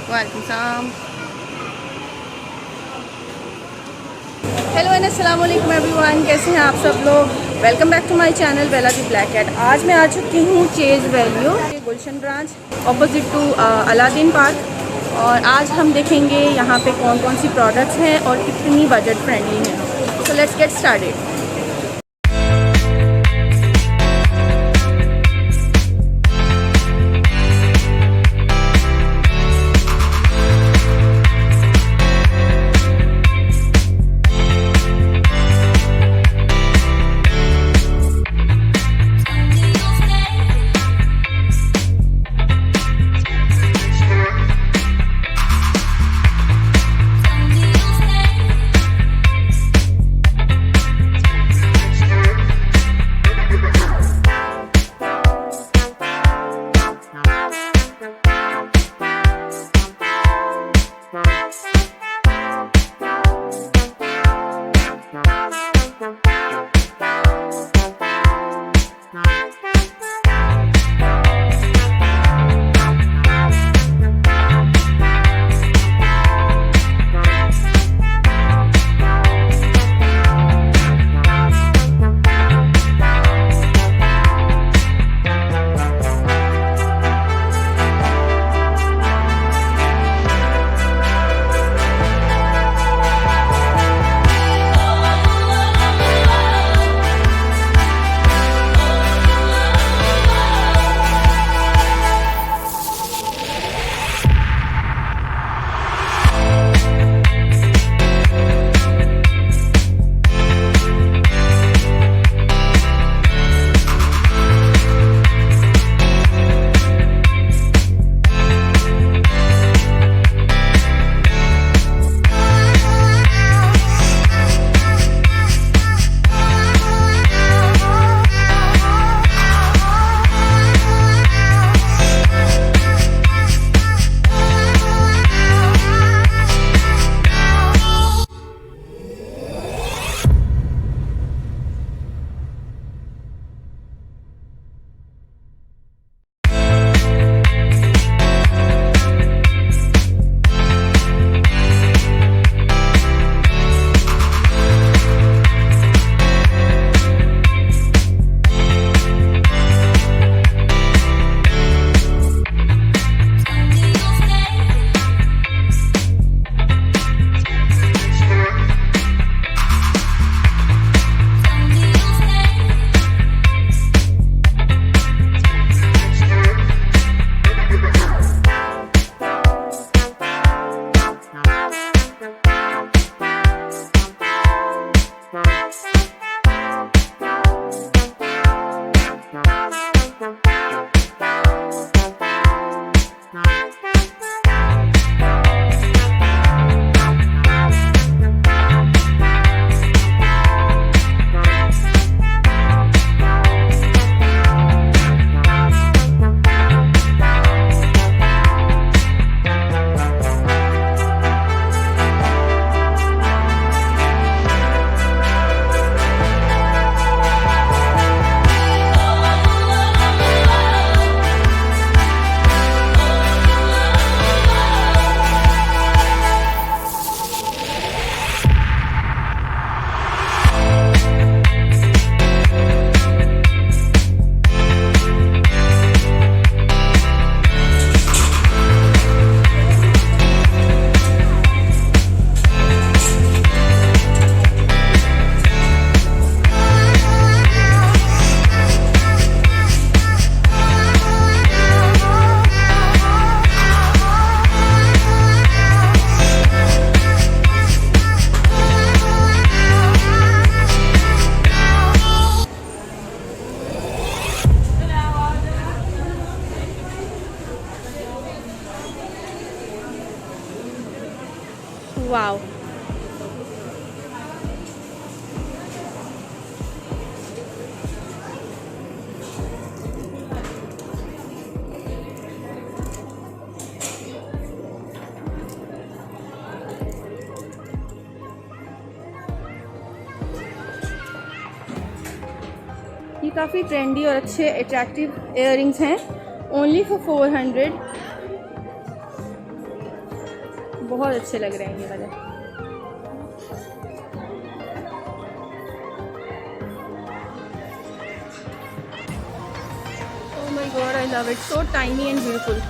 वालेकुम सलाम। Hello and अस्सलाम वालेकुम एवरीवन, कैसे हैं आप सब लोग। Welcome back to my channel Bella the Black Cat. आज मैं आ चुकी हूँ Chase Value Gulshan branch opposite to Aladdin Park. और आज हम देखेंगे यहाँ पे कौन कौन सी प्रोडक्ट्स हैं और कितनी बजट फ्रेंडली हैं। So let's get started. काफ़ी ट्रेंडी और अच्छे अट्रैक्टिव इयररिंग्स हैं, ओनली फॉर 400। बहुत अच्छे लग रहे हैं ये वाले। Oh my God, I love it, so tiny and beautiful.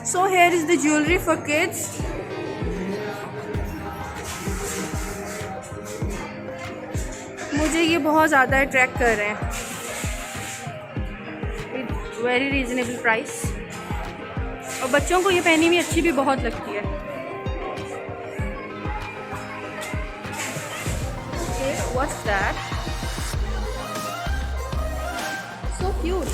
So here is the jewelry for kids. मुझे ये बहुत ज़्यादा अट्रैक्ट कर रहे हैं। It's very reasonable price और बच्चों को ये पहनी हुई अच्छी भी बहुत लगती है। Okay, what's that? So cute.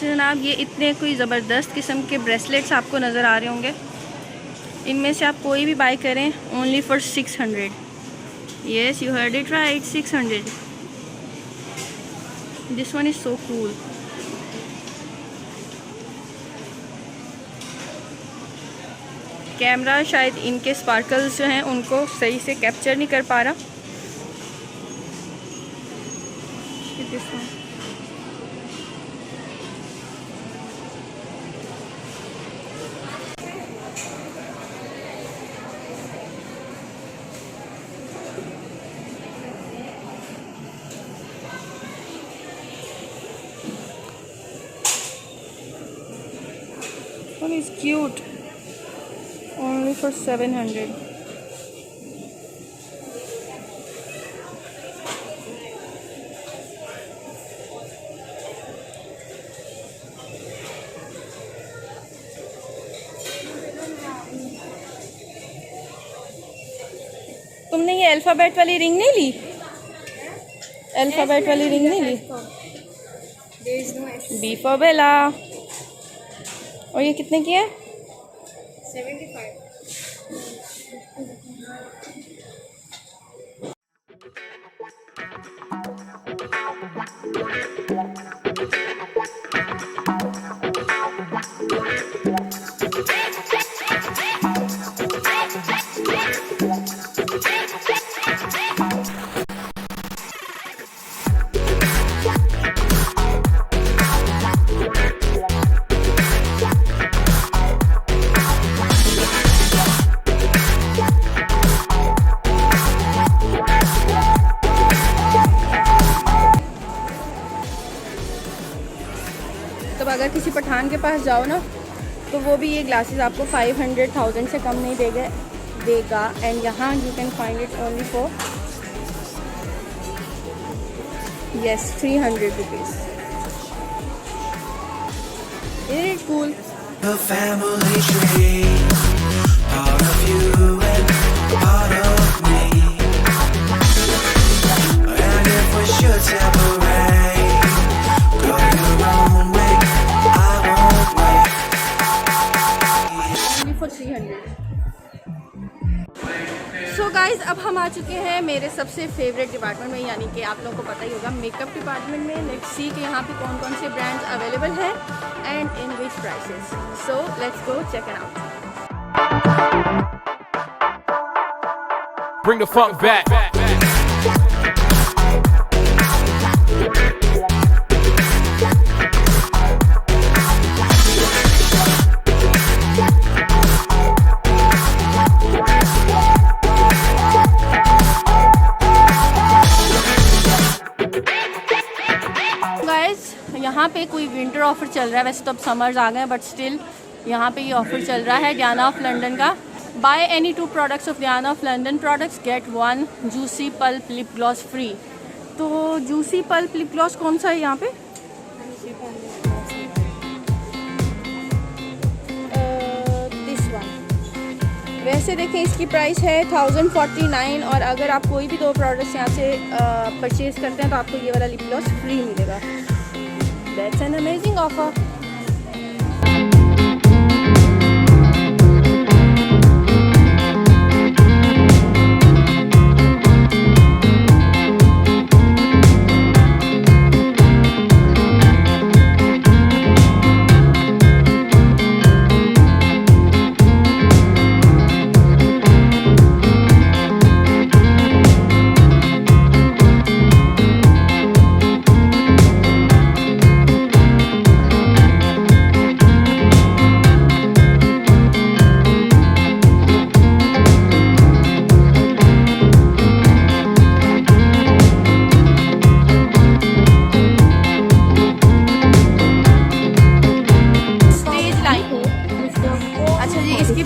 जनाब ये इतने कोई ज़बरदस्त किस्म के ब्रेसलेट्स आपको नज़र आ रहे होंगे। इनमें से आप कोई भी बाय करें, only for 600। Yes, you heard it right, 600। This one is so cool. Camera शायद इनके स्पार्कल्स जो हैं उनको सही से कैप्चर नहीं कर पा रहा। This one is cute, only for 700. तुमने ये अल्फ़ाबेट वाली रिंग नहीं ली? अल्फ़ाबेट वाली रिंग नहीं ली? बी फॉर बेला। और ये कितने की है? 75। तब अगर किसी पठान के पास जाओ ना तो वो भी ये ग्लासेस आपको 500,000 से कम नहीं देगा। एंड यहाँ you can find it only for yes 300 rupees. Isn't it cool? A family tree. Guys अब हम आ चुके हैं मेरे सबसे फेवरेट डिपार्टमेंट में, यानी कि आप लोगों को पता ही होगा मेकअप डिपार्टमेंट में। लेट्स सी कि यहाँ पे कौन कौन से ब्रांड्स अवेलेबल हैं and in which prices. So let's go check it out. Bring the funk back. यहाँ पे कोई विंटर ऑफर चल रहा है, वैसे तो अब समर्स आ गए हैं बट स्टिल यहाँ पे ये ऑफर चल रहा है डियाना ऑफ लंदन का। Buy any 2 products of Diana of London products get 1 juicy pulp lip gloss free. तो जूसी पल्प लिप ग्लॉस कौन सा है यहाँ पे? This one. वैसे देखें इसकी प्राइस है 1049 और अगर आप कोई भी 2 प्रोडक्ट्स यहाँ से परचेज़ करते हैं तो आपको ये वाला लिप ग्लॉस फ्री मिलेगा। That's an amazing offer.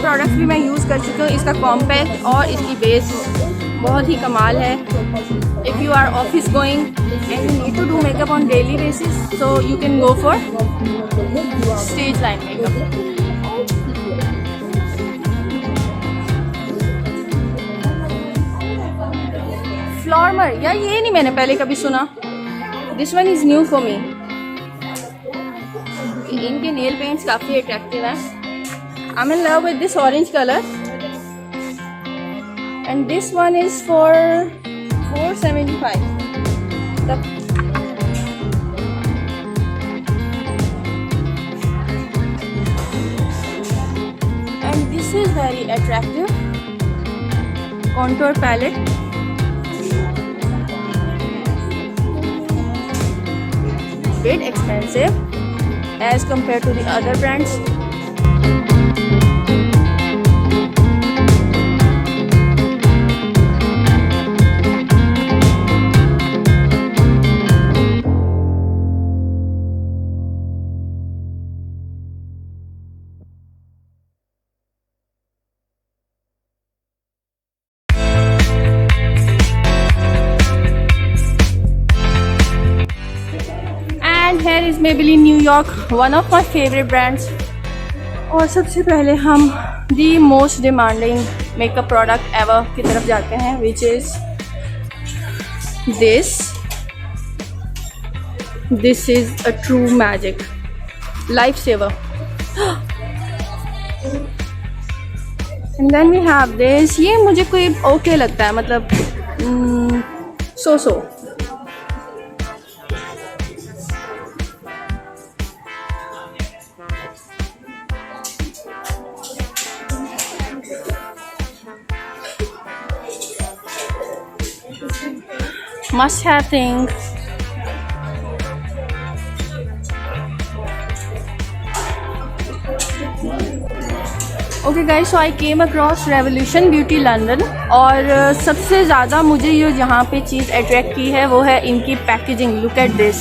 Product भी मैं यूज़ कर चुकी हूँ। इसका कॉम्पैक्ट और इसकी बेस बहुत ही कमाल है। If you are office going and you need to do makeup on daily basis so you can go for stage line makeup. Flormar यार ये नहीं मैंने पहले कभी सुना। This one is new for me. इनके नेल पेंट्स काफ़ी attractive हैं। I'm in love with this orange color and this one is for 475. And this is very attractive contour palette. Bit expensive as compared to the other brands. Here is Maybelline New York, one of my favorite brands. और सबसे पहले हम the most demanding makeup product ever की तरफ जाते हैं, which is this. This is a true magic, lifesaver. And then we have this. ये मुझे कोई okay लगता है, मतलब so. Must have thing. Okay guys, so I came across Revolution Beauty London और सबसे ज़्यादा मुझे ये यहाँ पे चीज़ अट्रैक्ट की है वो है इनकी packaging. Look at this.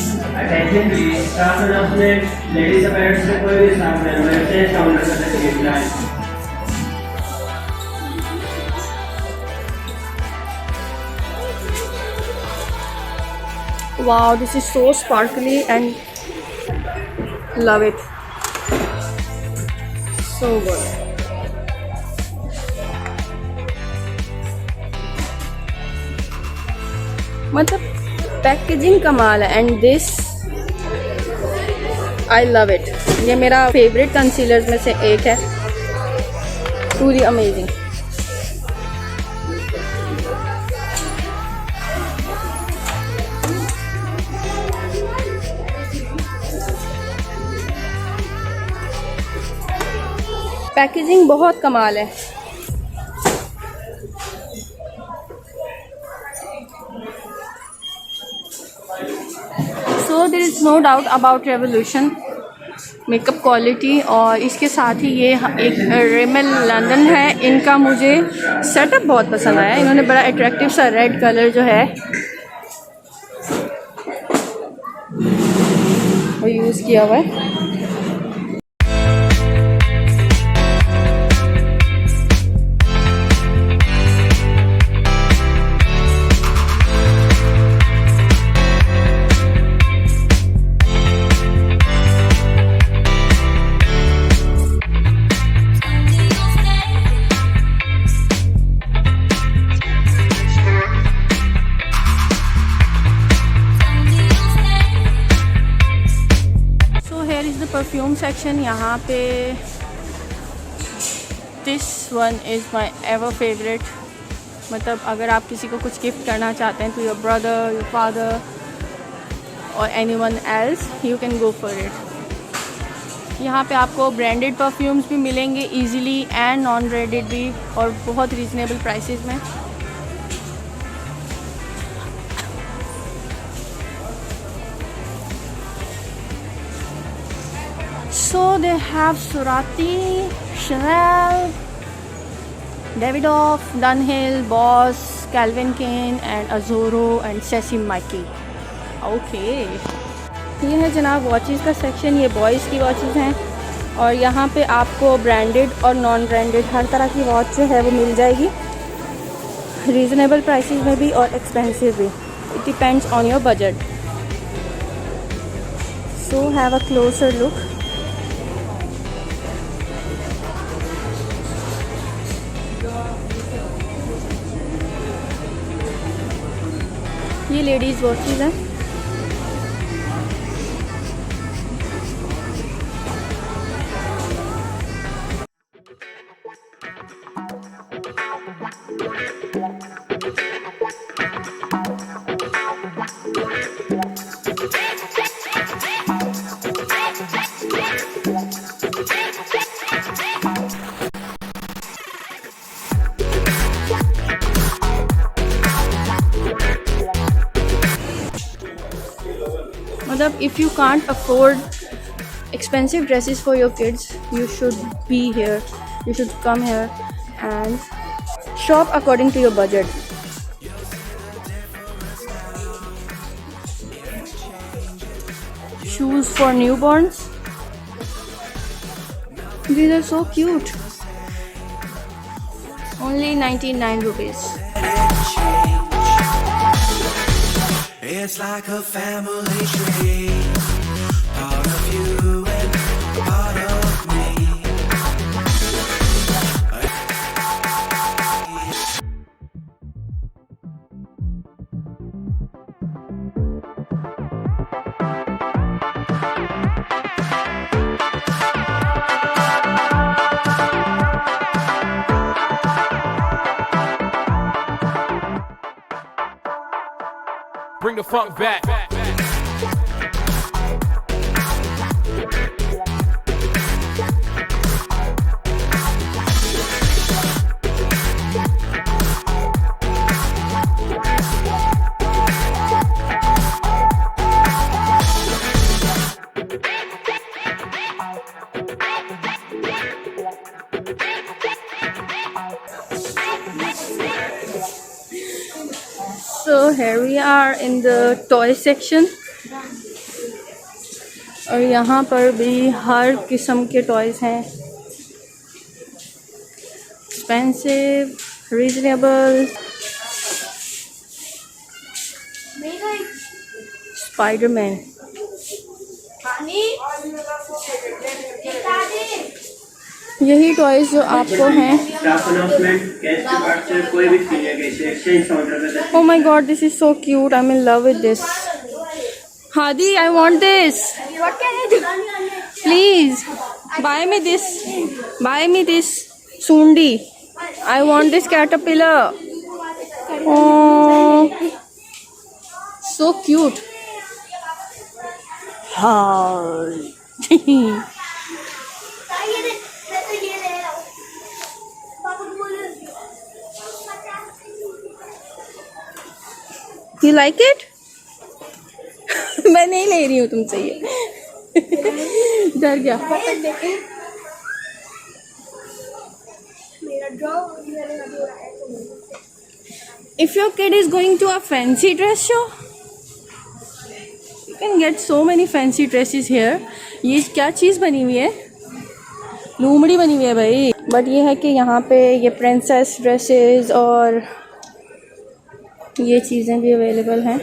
Wow, this is so sparkly and love it. So good. मतलब पैकेजिंग कमाल है and this I love it. ये मेरा फेवरेट कंसीलर में से एक है। पूरी अमेजिंग। पैकेजिंग बहुत कमाल है। So there is no doubt about Revolution makeup quality. और इसके साथ ही ये एक रिमेल लंदन है, इनका मुझे सेटअप बहुत पसंद आया। इन्होंने बड़ा अट्रैक्टिव सा रेड कलर जो है वो यूज़ किया हुआ है। परफ्यूम सेक्शन यहाँ पे this one is my ever favourite. मतलब अगर आप किसी को कुछ गिफ्ट करना चाहते हैं, to your brother, your father और anyone else, you can go for it. यहाँ पे आपको ब्रांडेड परफ्यूम्स भी मिलेंगे इजीली एंड नॉन ब्रांडेड भी, और बहुत रीज़नेबल प्राइसेस में। So they have Surati, Chanel, Davidoff, Dunhill, Boss, Calvin Klein and Azzurro and Sassy Mickey. Okay. ये है जनाब वॉचेस का सेक्शन। ये बॉयज़ की वॉचेस हैं और यहाँ पे आपको ब्रांडेड और नॉन ब्रांडेड हर तरह की वॉच जो है वो मिल जाएगी, रीज़नेबल प्राइसेस में भी और एक्सपेंसिव भी। It depends on your budget. So have a closure look. ये लेडीज़ वॉचेस हैं। मतलब if you can't afford expensive dresses for your kids, you should be here. You should come here and shop according to your budget. Shoes for newborns. These are so cute. Only 99 rupees. It's like a family tree, part of you and part of me. Bring the funk back. So here we are in the toy section और यहाँ पर भी हर किस्म के toys हैं, expensive, reasonable. Spiderman, यही toys जो आपको हैं। Oh my god, this is so cute. I'm in love with this. Hadi, I want this. What can I do? Please, buy me this. Buy me this Sundi. I want this caterpillar. Oh, so cute. Hi. You like it? मैं नहीं ले रही हूँ तुमसे ये। डर गया। मेरा ड्रॉ मैंने अभी उड़ाया तो नहीं। If your kid is going to a fancy dress show, you can get so many fancy dresses here. ये क्या चीज़ बनी हुई है? लूमड़ी बनी हुई है भाई। बट ये है कि यहाँ पे ये प्रिंसेस ड्रेसेस और ये चीज़ें भी अवेलेबल हैं।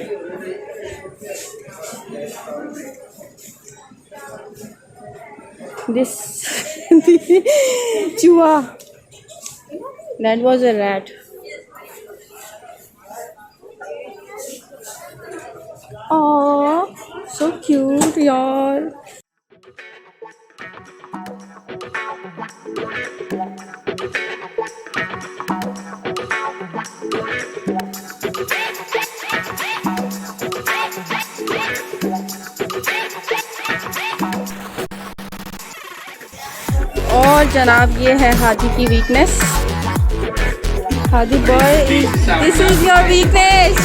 This चूहा, that was a rat. Oh, so cute यार। और जनाब ये है हादी की weakness. Hadi boy, this is your weakness.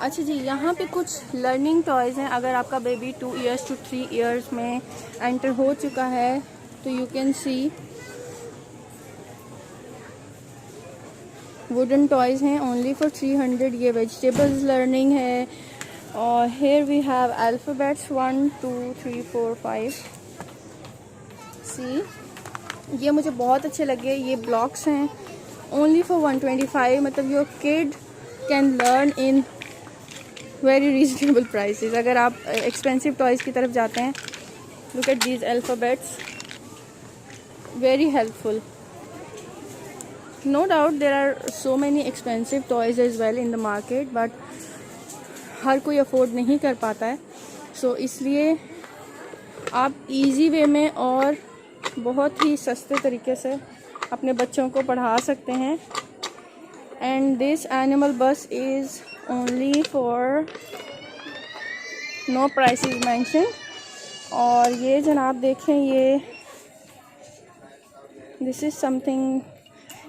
अच्छा जी, यहाँ पे कुछ लर्निंग टॉयज़ हैं। अगर आपका बेबी 2 years to 3 years में एंटर हो चुका है तो you can see wooden toys हैं ओनली फॉर 300। ये वेजिटेबल्स लर्निंग है। और हेयर वी हैव अल्फ़ाबेट्स 1 2 3 4 5 सी। ये मुझे बहुत अच्छे लगे। ये ब्लॉक्स हैं ओनली फॉर 125। मतलब your kid can learn in very reasonable prices. अगर आप एक्सपेंसिव टॉयज़ की तरफ जाते हैं, look at these alphabets, very helpful. No doubt there are so many expensive toys as well in the market, but हर कोई afford नहीं कर पाता है। सो इसलिए आप इजी वे में और बहुत ही सस्ते तरीके से अपने बच्चों को पढ़ा सकते हैं। And this animal bus is only for no prices mention. और ये जनाब देखें, ये दिस इज़ समथिंग,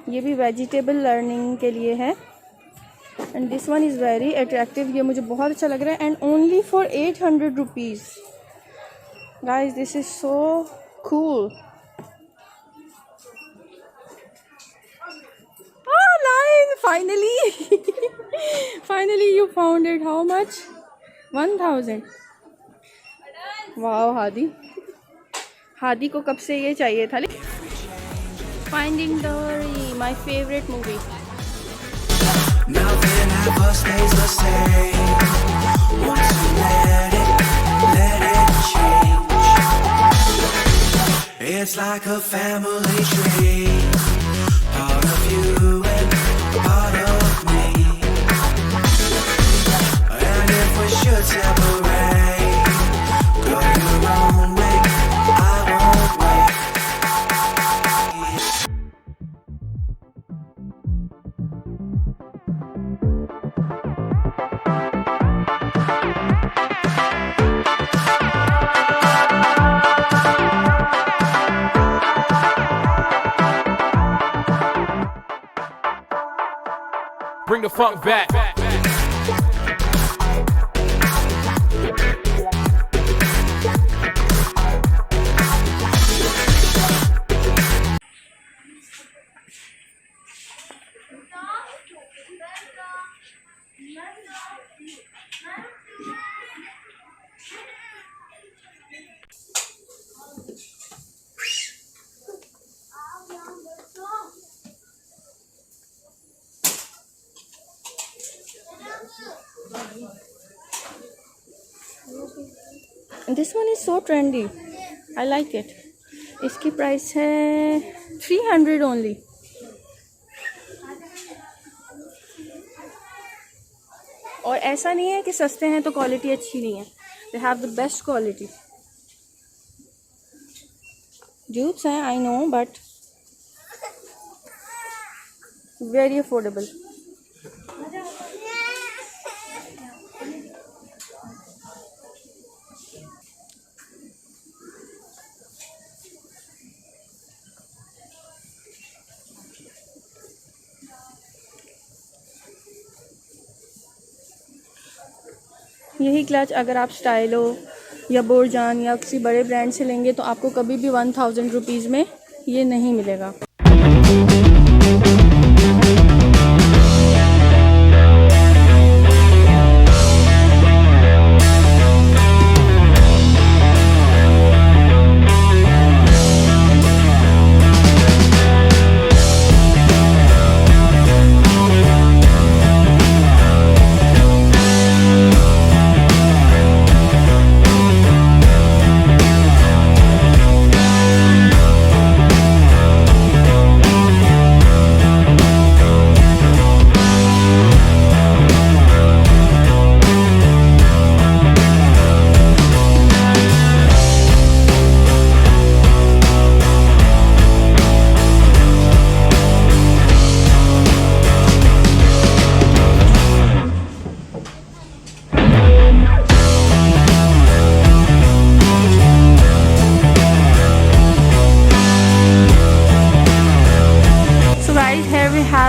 ये भी वेजिटेबल लर्निंग के लिए है। And this one is very attractive. ये मुझे बहुत अच्छा लग रहा है। And only for 800 rupees. Guys this is so cool. Line, finally finally you found it. How much? 1000। वाह हादी, हादी को कब से ये चाहिए था। Finding Dory, my favorite movie. Nothing ever stays the same. Once you let it change. It's like a family tree. Part of you and part of me. And if we should separate, go your own way, I won't wait. Bring the funk back. This one is so trendy. I like it. इसकी price है 300 only. और ऐसा नहीं है कि सस्ते हैं तो क्वालिटी अच्छी नहीं है। They have the best quality. Dupes हैं, I know, but very affordable. यही क्लच अगर आप स्टाइलो या बोरजान या किसी बड़े ब्रांड से लेंगे तो आपको कभी भी 1000 रुपीज़ में ये नहीं मिलेगा।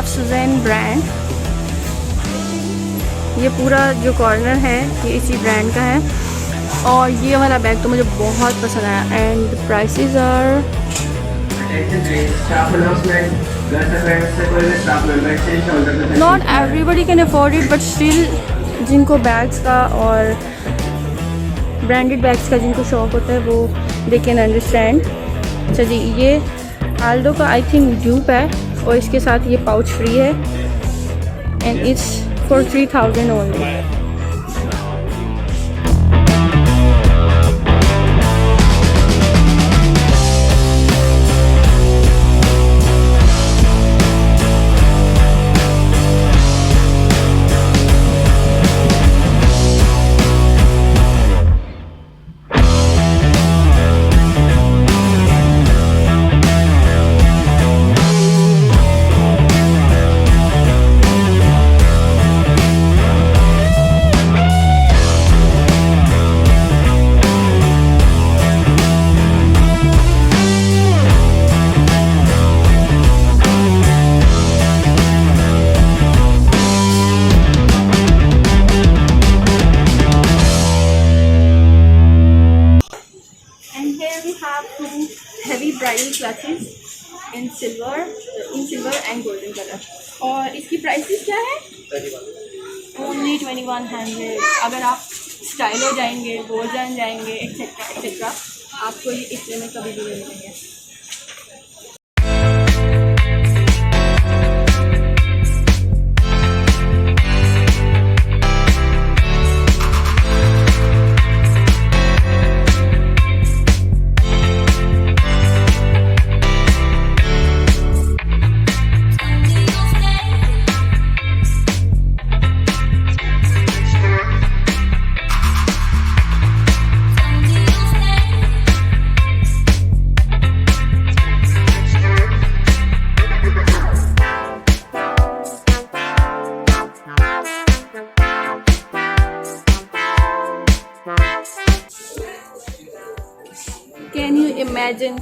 सुज़ैन ब्रांड, ये पूरा जो कॉर्नर है ये इसी ब्रांड का है और ये वाला बैग तो मुझे बहुत पसंद आया and prices are not everybody can afford it but still जिनको बैग्स का और ब्रांडेड बैग्स का जिनको शौक होता है वो दे कैन अंडरस्टैंड। अच्छा जी, ये आल्डो का आई थिंक ड्यूप है और इसके साथ ये पाउच फ्री है and it's for 3000 only. bridal clutches in silver and golden color। और इसकी प्राइसेस क्या है? ओनली 2100। अगर आप स्टाइलो जाएंगे, बोरजान जाएंगे एक्सेट्रा एक्सेट्रा, आपको ये इतने में कभी भी नहीं मिलेंगे। Can you imagine?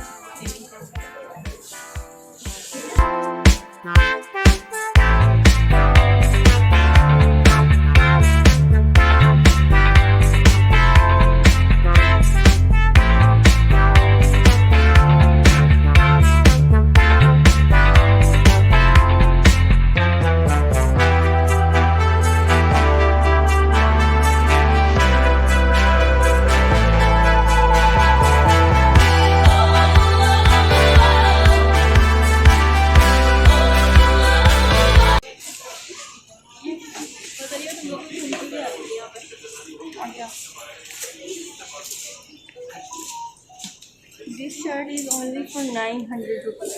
This shirt is only for 900 rupees.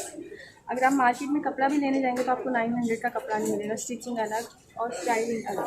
अगर आप मार्केट में कपड़ा भी लेने जाएंगे तो आपको 900 का कपड़ा नहीं मिलेगा, स्टिचिंग अलग और स्टाइलिंग अलग।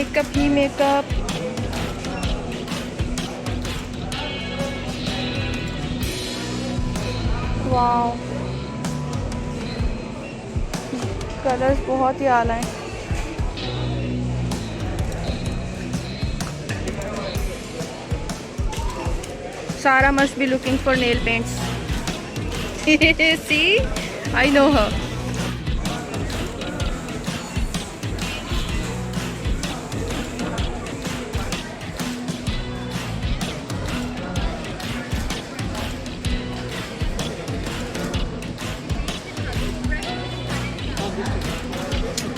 मेकअप ही मेकअप। वाओ, कलर्स बहुत ही आला हैं। Sarah must be looking for nail paints. See, I know her.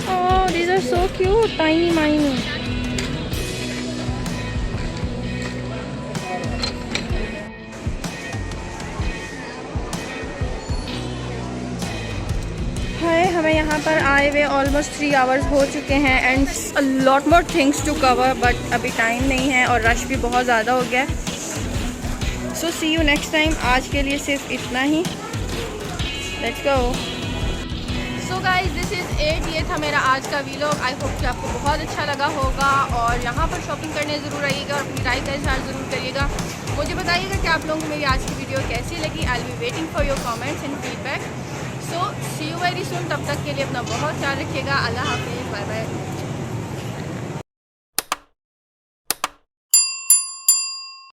Oh, these are so cute, tiny miny. है हमें यहाँ पर आए हुए ऑलमोस्ट 3 आवर्स हो चुके हैं and a lot more things to cover, but अभी टाइम नहीं है और रश भी बहुत ज़्यादा हो गया है। So see you next time. आज के लिए सिर्फ इतना ही। Let's go. So guys, this is it. ये था मेरा आज का वीलॉग। आई होप कि आपको बहुत अच्छा लगा होगा और यहाँ पर शॉपिंग करने ज़रूर आइएगा और अपनी राय का इज़हार ज़रूर करिएगा। मुझे बताइएगा कि आप लोगों को मेरी आज की वीडियो कैसी लगी। I will be waiting for your comments and feedback. So see you very soon. तब तक के लिए अपना बहुत ख्याल रखिएगा। अल्लाह हाफिज़, बाय बाय।